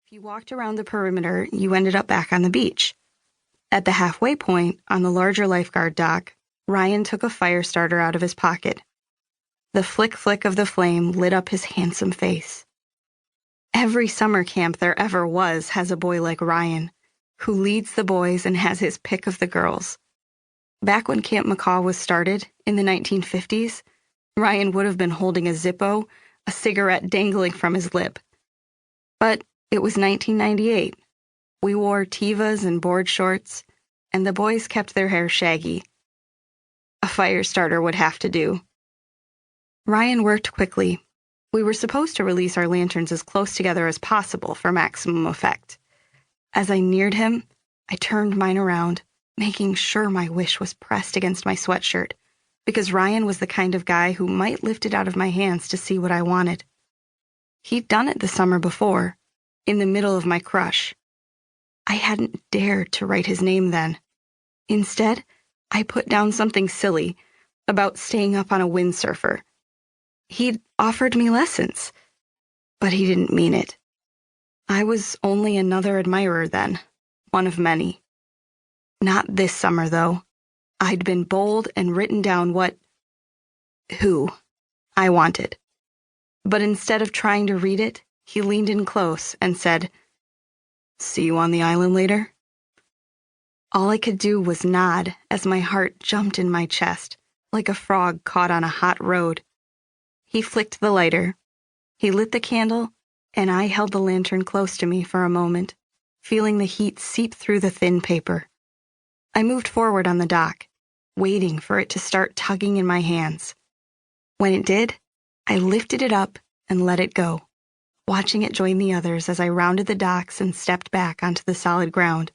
If you walked around the perimeter, you ended up back on the beach. At the halfway point, on the larger lifeguard dock, Ryan took a fire starter out of his pocket. The flick-flick of the flame lit up his handsome face. Every summer camp there ever was has a boy like Ryan, who leads the boys and has his pick of the girls. Back when Camp Macaw was started, in the 1950s, Ryan would have been holding a Zippo, a cigarette dangling from his lip. But it was 1998. We wore Tevas and board shorts, and the boys kept their hair shaggy. A fire starter would have to do. Ryan worked quickly. We were supposed to release our lanterns as close together as possible for maximum effect. As I neared him, I turned mine around, making sure my wish was pressed against my sweatshirt, because Ryan was the kind of guy who might lift it out of my hands to see what I wanted. He'd done it the summer before, in the middle of my crush. I hadn't dared to write his name then. Instead, I put down something silly about staying up on a windsurfer. He'd offered me lessons, but he didn't mean it. I was only another admirer then, one of many. Not this summer, though. I'd been bold and written down who I wanted. But instead of trying to read it, he leaned in close and said, "See you on the island later?" All I could do was nod as my heart jumped in my chest, like a frog caught on a hot road. He flicked the lighter. He lit the candle, and I held the lantern close to me for a moment, feeling the heat seep through the thin paper. I moved forward on the dock, waiting for it to start tugging in my hands. When it did, I lifted it up and let it go, watching it join the others as I rounded the docks and stepped back onto the solid ground.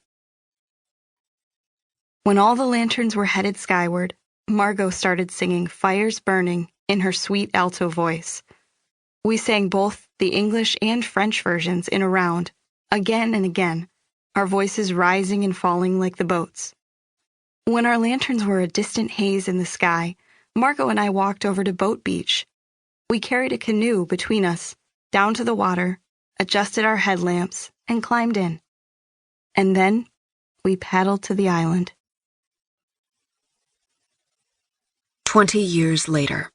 When all the lanterns were headed skyward, Margaux started singing Fires Burning in her sweet alto voice. We sang both the English and French versions in a round, again and again, our voices rising and falling like the boats. When our lanterns were a distant haze in the sky, Margaux and I walked over to Boat Beach. We carried a canoe between us, down to the water, adjusted our headlamps, and climbed in. And then we paddled to the island. 20 years later.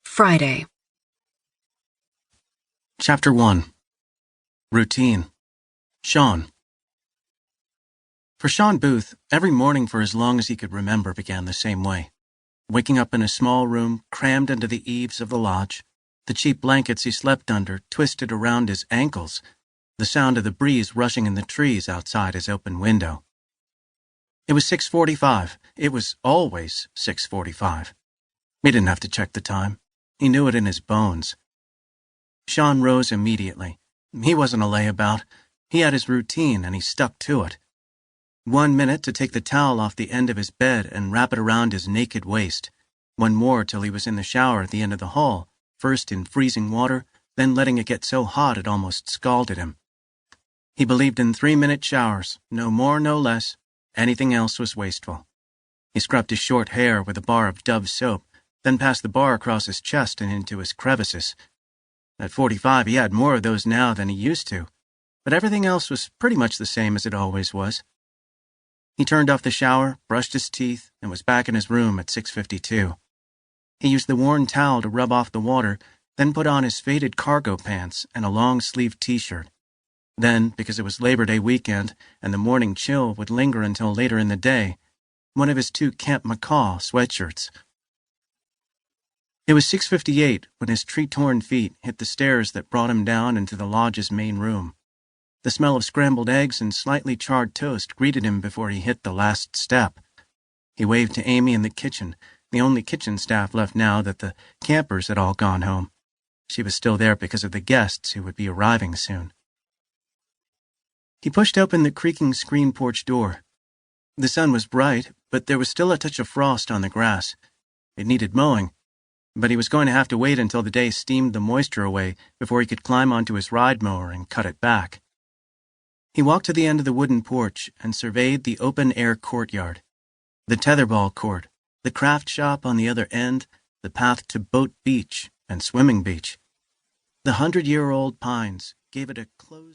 Friday. Chapter 1. Routine. Sean. For Sean Booth, every morning for as long as he could remember began the same way. Waking up in a small room crammed into the eaves of the lodge, the cheap blankets he slept under twisted around his ankles, the sound of the breeze rushing in the trees outside his open window. It was 6:45. It was always 6:45. He didn't have to check the time. He knew it in his bones. Sean rose immediately. He wasn't a layabout. He had his routine, and he stuck to it. 1 minute to take the towel off the end of his bed and wrap it around his naked waist. 1 more till he was in the shower at the end of the hall, first in freezing water, then letting it get so hot it almost scalded him. He believed in 3-minute showers, no more, no less. Anything else was wasteful. He scrubbed his short hair with a bar of Dove soap, then passed the bar across his chest and into his crevices. At 45, he had more of those now than he used to, but everything else was pretty much the same as it always was. He turned off the shower, brushed his teeth, and was back in his room at 6:52. He used the worn towel to rub off the water, then put on his faded cargo pants and a long-sleeved t-shirt. Then, because it was Labor Day weekend and the morning chill would linger until later in the day, one of his 2 Camp Macaw sweatshirts. It was 6:58 when his tree-torn feet hit the stairs that brought him down into the lodge's main room. The smell of scrambled eggs and slightly charred toast greeted him before he hit the last step. He waved to Amy in the kitchen, the only kitchen staff left now that the campers had all gone home. She was still there because of the guests who would be arriving soon. He pushed open the creaking screen porch door. The sun was bright, but there was still a touch of frost on the grass. It needed mowing, but he was going to have to wait until the day steamed the moisture away before he could climb onto his ride mower and cut it back. He walked to the end of the wooden porch and surveyed the open-air courtyard. The tetherball court, the craft shop on the other end, the path to Boat Beach and Swimming Beach. The 100-year-old pines gave it a closed...